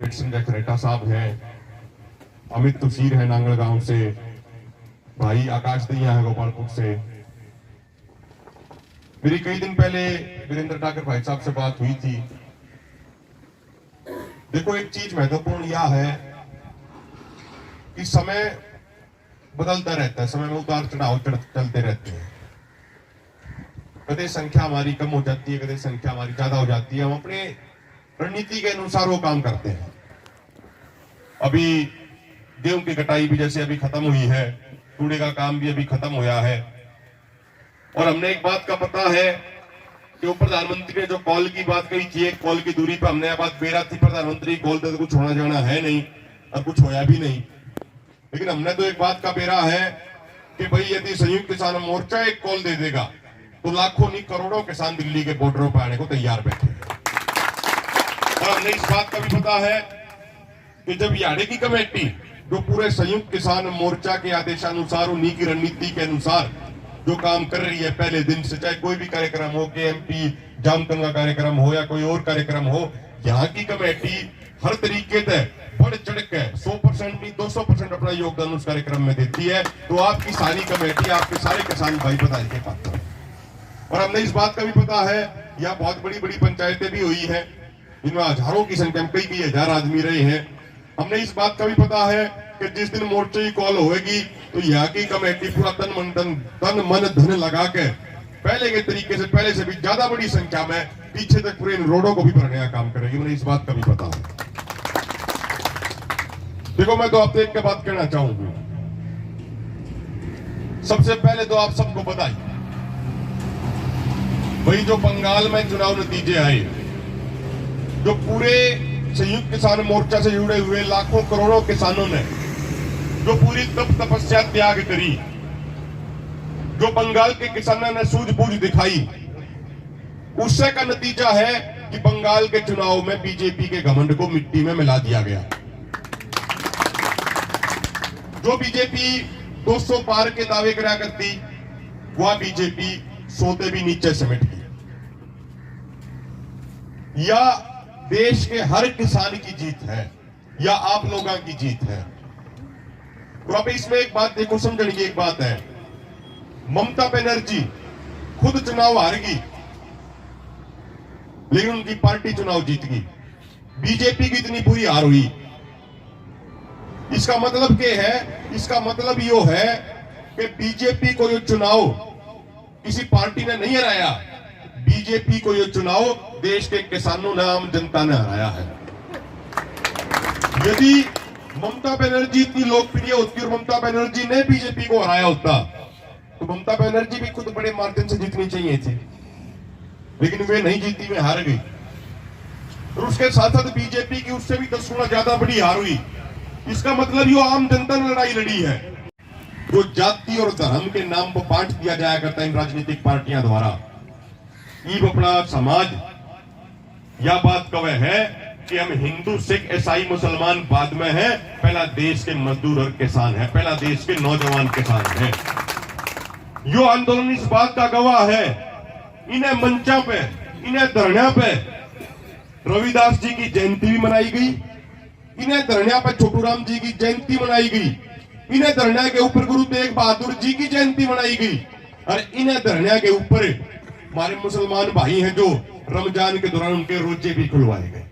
संजय खरेटा साहब हैं, अमित तुशीर है नांगल गांव से, भाई आकाश दैया है गोपालपुर से। मेरी कई दिन पहले वीरेंद्र ठाकर भाई साहब से बात हुई थी। देखो, एक चीज महत्वपूर्ण यह है कि समय बदलता रहता है, समय में उतार चढ़ाव चलते रहते हैं। कदे संख्या हमारी कम हो जाती है, कदे संख्या हमारी ज्यादा हो जाती है। हम अपने रणनीति के अनुसार वो काम करते हैं। अभी गेहूं की कटाई भी जैसे अभी खत्म हुई है, कूड़े का काम भी अभी खत्म हुआ है, और हमने एक बात का पता है कि वो प्रधानमंत्री ने जो कॉल की बात कही थी, एक कॉल की दूरी पर हमने यह बात बेरा थी, प्रधानमंत्री कॉल तो कुछ होना जाना है नहीं और कुछ होया भी नहीं। लेकिन हमने तो एक बात का बेरा है कि भाई यदि संयुक्त किसान मोर्चा एक कॉल दे देगा तो लाखों नहीं करोड़ों किसान दिल्ली के बॉर्डरों पर आने को तैयार बैठे हैं। और हमने इस बात का भी पता है कि जब याडे की कमेटी जो पूरे संयुक्त किसान मोर्चा के आदेशानुसार, उन्हीं की रणनीति के अनुसार जो काम कर रही है पहले दिन से, चाहे कोई भी कार्यक्रम हो, केएमपी जामतंग का कार्यक्रम हो या कोई और कार्यक्रम हो, यहाँ की कमेटी हर तरीके से बढ़ चढ़ के 100% नहीं 200% अपना योगदान उस कार्यक्रम में देती है। तो आपकी सारी कमेटी, आपके सारे किसान भाई बधाई के पात्र हैं। और हमने इस बात का भी पता है, यहाँ बहुत बड़ी बड़ी पंचायतें भी हुई है, इनमें हजारों की संख्या में कई हजार आदमी रहे हैं। हमने इस बात का भी पता है कि जिस दिन मोर्चे की कॉल होगी तो यहाँ की कमेटी पूरा तन मन धन लगा के पहले के तरीके से, पहले से भी ज्यादा बड़ी संख्या में पीछे तक पूरे इन रोडों को भी भरने का काम करेगी। मुझे इस बात का भी पता है। देखो, मैं तो आपसे एक बात कहना चाहूंगा। सबसे पहले तो आप सबको बधाई। वही जो बंगाल में चुनाव नतीजे आए, जो पूरे संयुक्त किसान मोर्चा से जुड़े हुए लाखों करोड़ों किसानों ने जो पूरी तपस्या त्याग करी, जो बंगाल के किसानों ने सूझबूझ दिखाई, उससे का नतीजा है कि बंगाल के चुनाव में बीजेपी के घमंड को मिट्टी में मिला दिया गया। जो बीजेपी 200 पार के दावे करा करती, वह बीजेपी सोते भी नीचे समेट गई। या देश के हर किसान की जीत है या आप लोगों की जीत है। और अब इसमें एक बात देखो, समझने की एक बात है, ममता बनर्जी खुद चुनाव हार गई लेकिन उनकी पार्टी चुनाव जीत गई। बीजेपी की इतनी बुरी हार हुई, इसका मतलब क्या है? इसका मतलब यो है कि बीजेपी को ये चुनाव किसी पार्टी ने नहीं हराया, बीजेपी को ये चुनाव देश के किसानों ने, आम जनता ने हराया है। यदि ममता बनर्जी इतनी लोकप्रिय होती और ममता बनर्जी ने बीजेपी को हराया होता तो ममता बनर्जी भी खुद बड़े मार्जिन से जीतनी चाहिए थी, लेकिन वे नहीं जीती, वे हार गई। और उसके साथ साथ बीजेपी की उससे भी 10 गुना ज्यादा बड़ी हार हुई। इसका मतलब ये आम जनता ने लड़ाई लड़ी है। जो जाति और धर्म के नाम पर बांट दिया जाया करता है इन राजनीतिक पार्टियां द्वारा, ईब अपना समाज, यह बात कवे है कि हम हिंदू, सिख, ईसाई, मुसलमान बाद में है, पहला देश के मजदूर और किसान है, पहला देश के नौजवान किसान है। यो आंदोलन इस बात का गवाह है। इन्हें मंचा पे, इन्हें धरना पे रविदास जी की जयंती भी मनाई गई, इन्हें धरना पे छोटूराम जी की जयंती मनाई गई, इन्हें धरना के ऊपर गुरु तेग बहादुर जी की जयंती मनाई गई, और इन्हें धरना के ऊपर हमारे मुसलमान भाई हैं जो रमजान के दौरान उनके रोजे भी खुलवाए गए।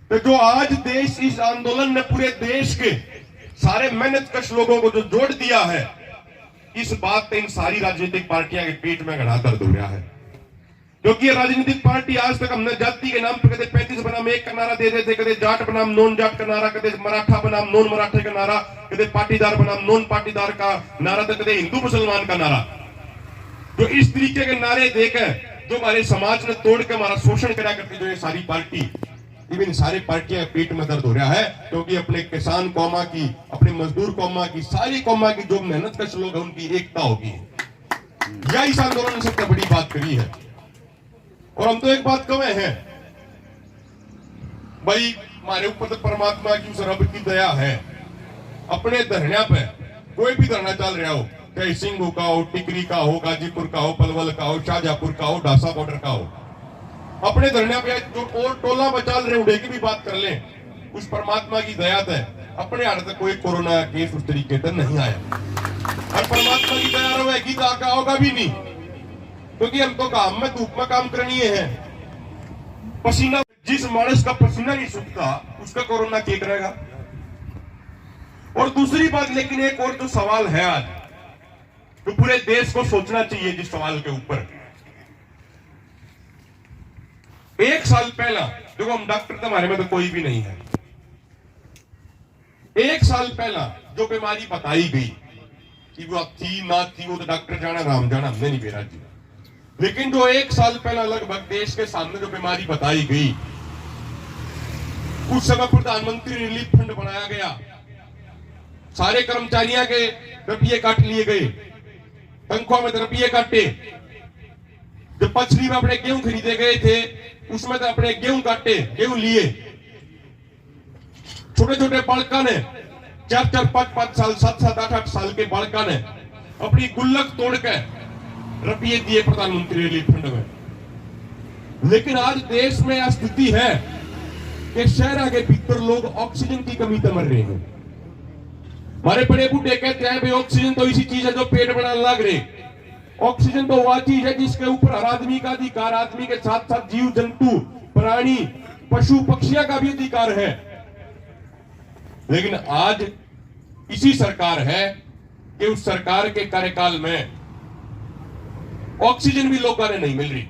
तो जो आज देश, इस आंदोलन ने पूरे देश के सारे मेहनतकश लोगों को जो जोड़ दिया है, इस बात पे इन सारी राजनीतिक पार्टियां के पेट में घड़ा दर्द हो रहा है। क्योंकि ये राजनीतिक पार्टी आज तक हमने जाति के नाम पर कदे 35 बनाम 1 का नारा दे देते, कदे जाट बनाम नॉन जाट का नारा, कदे मराठा बनाम नॉन मराठे का नारा, कदे पाटीदार बनाम नॉन पाटीदार का नारा, तो कदे हिंदू मुसलमान का नारा। जो इस तरीके के नारे देकर जो हमारे समाज ने तोड़ के हमारा शोषण करा करती, जो ये सारी पार्टी, इन सारी पार्टियां पेट में दर्द हो रहा है। क्योंकि अपने किसान कौमा की, अपने मजदूर कौमा की, सारी कौमा की जो मेहनत कश लोग हैं, उनकी एकता होगी। यह इस आंदोलन ने सबसे बड़ी बात करी है। और हम तो एक बात कहे हैं, भाई हमारे ऊपर तो परमात्मा की उस रब की दया है। अपने धरना पे कोई भी धरना चल रहा हो, चाहे सिंघू का हो, टिकरी का हो, गाजीपुर का हो, पलवल का हो, शाहजहांपुर का हो, ढासा बॉर्डर का हो, अपने धरना पे जो और टोला बचाल रहे उड़े की भी बात कर लें, उस परमात्मा की दया है अपने हाथ तक कोई कोरोना केस उस तरीके से नहीं आया। और परमात्मा की दया रहेगी तो आका होगा भी नहीं, क्योंकि हम तो काम में धूप में काम करनी है। पसीना, जिस मानस का पसीना नहीं सूखता उसका कोरोना क्या करेगा। और दूसरी बात, लेकिन एक और जो सवाल है आज, तो पूरे देश को सोचना चाहिए जिस सवाल के ऊपर। एक साल पहला, देखो हम डॉक्टर तो हमारे में तो कोई भी नहीं है, एक साल पहला जो बीमारी बताई गई कि वो थी ना थी वो तो डॉक्टर जाना राम जाना, हमने नहीं बेरा जी। लेकिन जो एक साल पहला लगभग देश के सामने जो बीमारी बताई गई, उस समय प्रधानमंत्री रिलीफ फंड बनाया गया, सारे कर्मचारियों के रुपये काट लिए गए, तनख्वाह में रुपये काटे। जब पछली में अपने गेहूं खरीदे गए थे उसमें तो अपने गेहूं काटे, गेहूं लिए। छोटे छोटे बालका ने 4-4, 5-5 साल, 7-7, 8-8 साल के बालका ने अपनी गुल्लक तोड़कर रुपये दिए प्रधानमंत्री रिलीफ फंड में। लेकिन आज देश में यह स्थिति है कि शहर के भीतर लोग ऑक्सीजन की कमी से मर रहे हैं। हमारे बड़े बूढ़े कहते हैं भाई ऑक्सीजन तो इसी चीज है जो पेट बनाने लग रहे। ऑक्सीजन तो वह चीज है जिसके ऊपर हर आदमी का अधिकार, आदमी के साथ साथ जीव जंतु, प्राणी, पशु पक्षियों का भी अधिकार है। लेकिन आज इसी सरकार है कि उस सरकार के कार्यकाल में ऑक्सीजन भी लोगों ने नहीं मिल रही,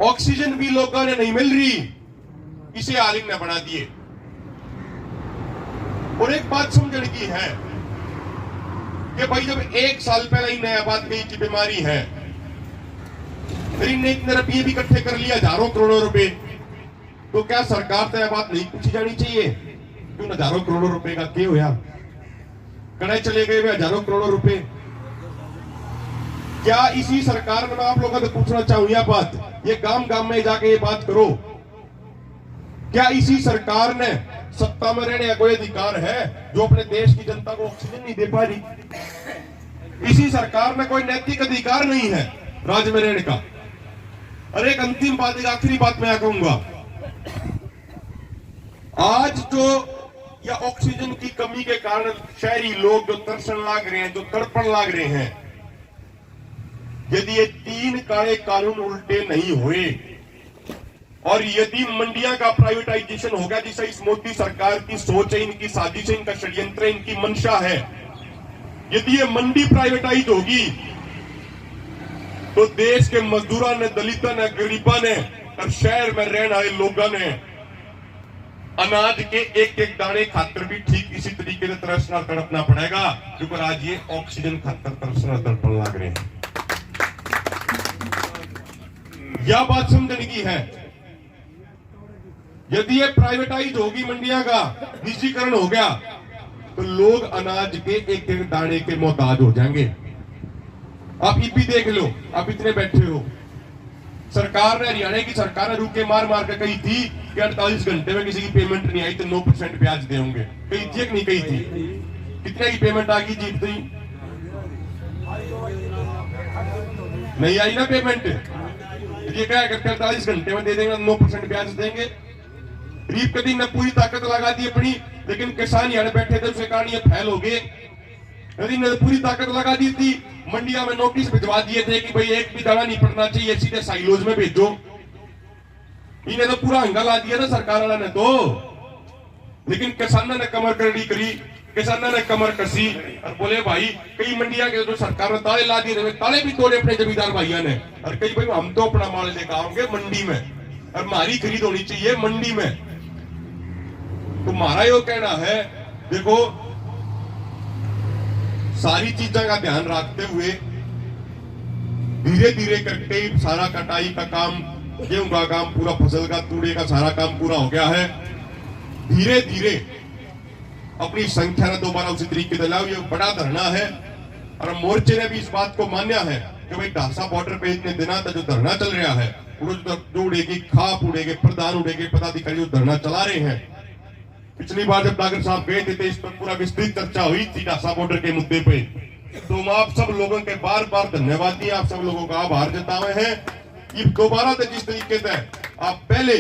ऑक्सीजन भी लोगों ने नहीं मिल रही, इसे आलिम ने बना दिए। और एक बात समझने की है कि भाई जब एक साल पहले ही नया बात कही कि बीमारी है, फिर इनने इतने रुपये भी इकट्ठे कर लिया, हजारों करोड़ों रुपए, तो क्या सरकार से यह बात नहीं पूछी जानी चाहिए क्यों हजारों करोड़ों रुपए का क्या होया, कड़े चले गए वे हजारों करोड़ों रुपए। क्या इसी सरकार में, मैं आप लोगों से पूछना चाहूं यह बात, ये गांव गांव में जाके ये बात करो, क्या इसी सरकार ने सत्ता में रहने का कोई अधिकार है जो अपने देश की जनता को ऑक्सीजन नहीं दे पा रही। इसी सरकार में कोई नैतिक अधिकार नहीं है राज्य में रहने का। और एक अंतिम बात, एक आखिरी बात मैं कहूंगा, आज जो या ऑक्सीजन की कमी के कारण शहरी लोग जो तरसन लाग रहे हैं, जो तड़पण लाग रहे हैं, यदि ये 3 काले कानून उल्टे नहीं हुए और यदि मंडियां का प्राइवेटाइजेशन हो गया, जिसे इस मोदी सरकार की सोच है, इनकी साजिश है, इनका षड्यंत्र है, इनकी मंशा है, यदि ये मंडी प्राइवेटाइज होगी तो देश के मजदूरों ने, दलितों ने, गरीबों ने और शहर में रहने वाले लोगों ने अनाज के एक एक दाने खातर भी ठीक इसी तरीके से तरसना तड़पना पड़ेगा, क्योंकि आज ये ऑक्सीजन खातर तरसना तड़पण लग रहे हैं। यह बात समझने की है, यदि ये प्राइवेटाइज होगी, मंडियां का निजीकरण हो गया, तो लोग अनाज के एक एक दाने के मोहताज हो जाएंगे। आप ये भी देख लो, आप इतने बैठे हो, सरकार ने, हरियाणा की सरकार ने रुके मार मार के कही थी कि 48 घंटे में किसी की पेमेंट नहीं आई तो 9% ब्याज देंगे, कही थी कि नहीं कही थी? कितने की पेमेंट आ गई जीत गई? नहीं आई ना पेमेंट। ये क्या करते 48 घंटे में दे देंगे, 9% ब्याज देंगे। रीप कदी ने पूरी ताकत लगा दी अपनी, लेकिन किसान यहाँ बैठे थे, उसके कारण ये फैल हो गए। नदी ने पूरी ताकत लगा दी थी, मंडिया में नोटिस भिजवा दिए थे कि भाई एक भी दाना नहीं पड़ना चाहिए, सीधे साइलोज में भेजो। इन्हें तो पूरा हंगा ला दिया ना सरकार वाला ने तो, लेकिन किसानों ने कमर करड़ी करी, किसानों ने कमर कसी और बोले भाई कई मंडिया के जो सरकार ने ताले ला दिए, ताले भी तोड़े अपने जमींदार भाइयों ने, और कई भाई हम तो अपना माल लेकर आओगे मंडी में और हमारी खरीद होनी चाहिए मंडी में। तो हमारा यो कहना है, देखो सारी चीजों का ध्यान रखते हुए धीरे धीरे करके सारा कटाई का काम, गेहूं का काम पूरा, फसल का, तूड़े का सारा काम पूरा हो गया है। धीरे धीरे अपनी संख्या ने दोबारा उसी तरीके से लाओ, ये बड़ा धरना है और मोर्चे ने भी इस बात को मान्या है कि भाई ढासा बॉर्डर पे इतने दिनों तक जो धरना चल रहा है, जो उड़ेगी खाप उड़ेगी, प्रधान उड़ेगी, पदाधिकारी जो धरना चला रहे हैं। पिछली बार जब नागर साहब गए थे तो इस पर पूरा विस्तृत चर्चा हुई थी ढासा बॉर्डर के मुद्दे पे। तो हम आप सब लोगों के बार बार धन्यवाद दिए, आप सब लोगों का आभार जताए हैं। ये दोबारा से जिस तरीके से आप पहले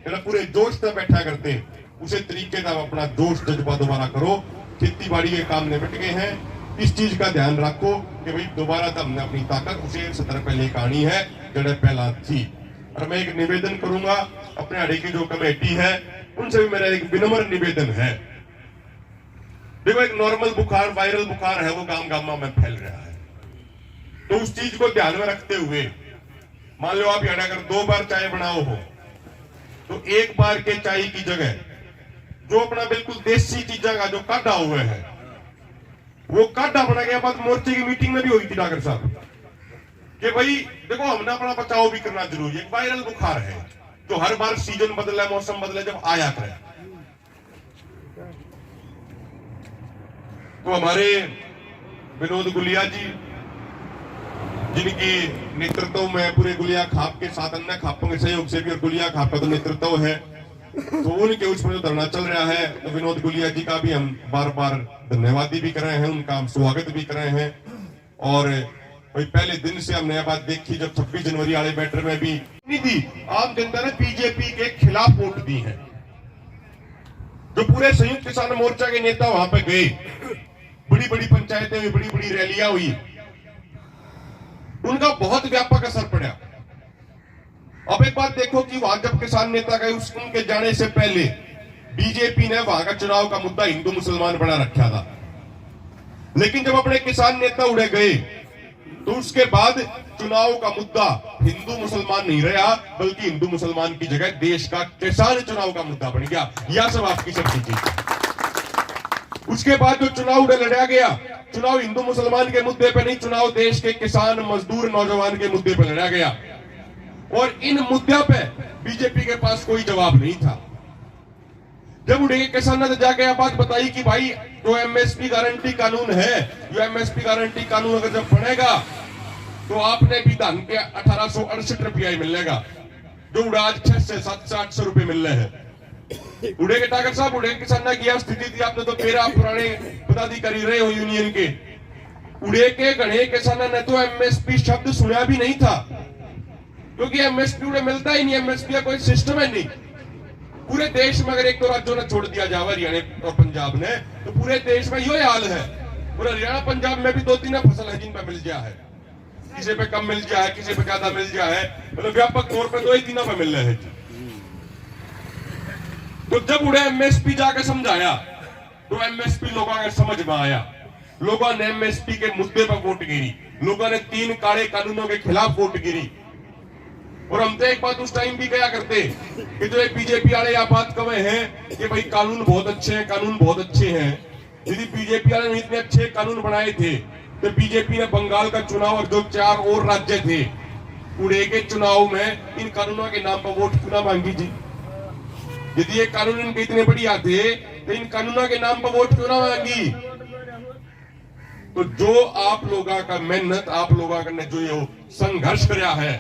जरा पूरे जोश से बैठा करते उसे तरीके का अपना जोश जज्बा दोबारा करो। खेती बाड़ी के काम निपट गए हैं, इस चीज का ध्यान रखो कि भाई दोबारा तो हमने अपनी ताकत उसे सतर पे लेकर आनी है जड़े पहला थी। और मैं एक निवेदन करूंगा अपने आड़े की जो कमेटी है उनसे भी मेरा एक विनम्र निवेदन है। देखो एक नॉर्मल बुखार, वायरल बुखार है, वो गांव गांव में फैल रहा है, तो उस चीज को ध्यान में रखते हुए मान लो आप यहाँ अगर 2 बार चाय बनाओ हो तो 1 बार के चाय की जगह जो अपना बिल्कुल देसी चीजा का जो काढ़ा हुआ है वो काढ़ा बना गया। बात मोर्चे की मीटिंग में भी हुई थी डॉक्टर साहब कि भाई देखो हमने अपना बचाव भी करना जरूरी है। वायरल बुखार है जो हर बार सीजन बदला, मौसम बदले, जब आया करे तो हमारे विनोद गुलिया जी जिनकी नेतृत्व में पूरे गुलिया खाप के साथ अन्य खापों के सहयोग से भी और गुलिया खाप का तो नेतृत्व है, तो उनके उसमें जो धरना चल रहा है तो विनोद गुलिया जी का भी हम बार बार धन्यवाद भी कर रहे हैं, उनका हम स्वागत भी कर रहे हैं। और वही पहले दिन से हमने यह बात देखी जब 26 जनवरी वाले बैटर में भी नहीं दी, आम जनता ने बीजेपी के खिलाफ वोट दी है। जो पूरे संयुक्त किसान मोर्चा के नेता वहां पे गए, बड़ी बड़ी पंचायतें हुई, बड़ी बड़ी रैलियां हुई, उनका बहुत व्यापक असर पड़ा। अब एक बात देखो कि वहां जब किसान नेता गए उनके जाने से पहले बीजेपी ने वहां का चुनाव का मुद्दा हिंदू मुसलमान बना रखा था, लेकिन जब अपने किसान नेता उड़े गए तो उसके बाद चुनाव का मुद्दा हिंदू मुसलमान नहीं रहा, बल्कि हिंदू मुसलमान की जगह देश का किसान चुनाव का मुद्दा बन गया। यह सब आपकी शक्ति थी। उसके बाद जो चुनाव लड़ा गया, चुनाव हिंदू मुसलमान के मुद्दे पे नहीं, चुनाव देश के किसान, मजदूर, नौजवान के मुद्दे पे लड़ा गया। और इन मुद्दों पे बीजेपी के पास कोई जवाब नहीं था। जब उड़े किसानों ने जाके यह बात बताई कि भाई जो एमएसपी गारंटी कानून है, जो एमएसपी गारंटी कानून अगर जब बनेगा तो आपने भी धान के 1868 रुपया ही मिलेगा, जो उड़ा आज 600, 700, 800 रुपए मिल रहे हैं। उड़े के टाकर साहब, उड़े किसान की यह स्थिति थी, आपने तो 13 पुराने पदाधिकारी रहे हो यूनियन के। उड़े के गणे किसानों ने तो एमएसपी शब्द सुना भी नहीं था, क्योंकि एमएसपी उड़े मिलता ही नहीं, एमएसपी का कोई सिस्टम है नहीं। पूरे देश में अगर एक तो राज्यों ने छोड़ दिया जाए हरियाणा और पंजाब ने, तो पूरे देश में यही हाल है। पूरे हरियाणा पंजाब में भी 2-3 फसल है जिन पर मिल गया है, किसी पे कम मिल गया है, किसी पे ज्यादा मिल गया है, मतलब व्यापक तौर पर 2-3 पे मिल रहे हैं। तो जब उड़े एमएसपी जाकर समझाया तो एमएसपी लोगों के समझ में आया, लोगों ने एमएसपी के मुद्दे पर वोट गिरी, लोगों ने 3 काले कानूनों के खिलाफ वोट गिरी। और हम तो एक बात उस टाइम भी कहा करते कि जो एक बीजेपी वाले यह बात कहे हैं कि भाई कानून बहुत अच्छे हैं, कानून बहुत अच्छे हैं। यदि बीजेपी वाले ने इतने अच्छे कानून बनाए थे तो बीजेपी ने बंगाल का चुनाव और जो 4 और राज्य थे उड़े के चुनाव में इन कानूनों के नाम पर वोट क्यों ना मांगी थी? यदि ये कानून इनके इतने बढ़िया थे तो इन कानूनों के नाम पर वोट क्यों ना मांगी? तो जो आप लोगों का मेहनत, आप लोगों ने जो ये संघर्ष कराया है,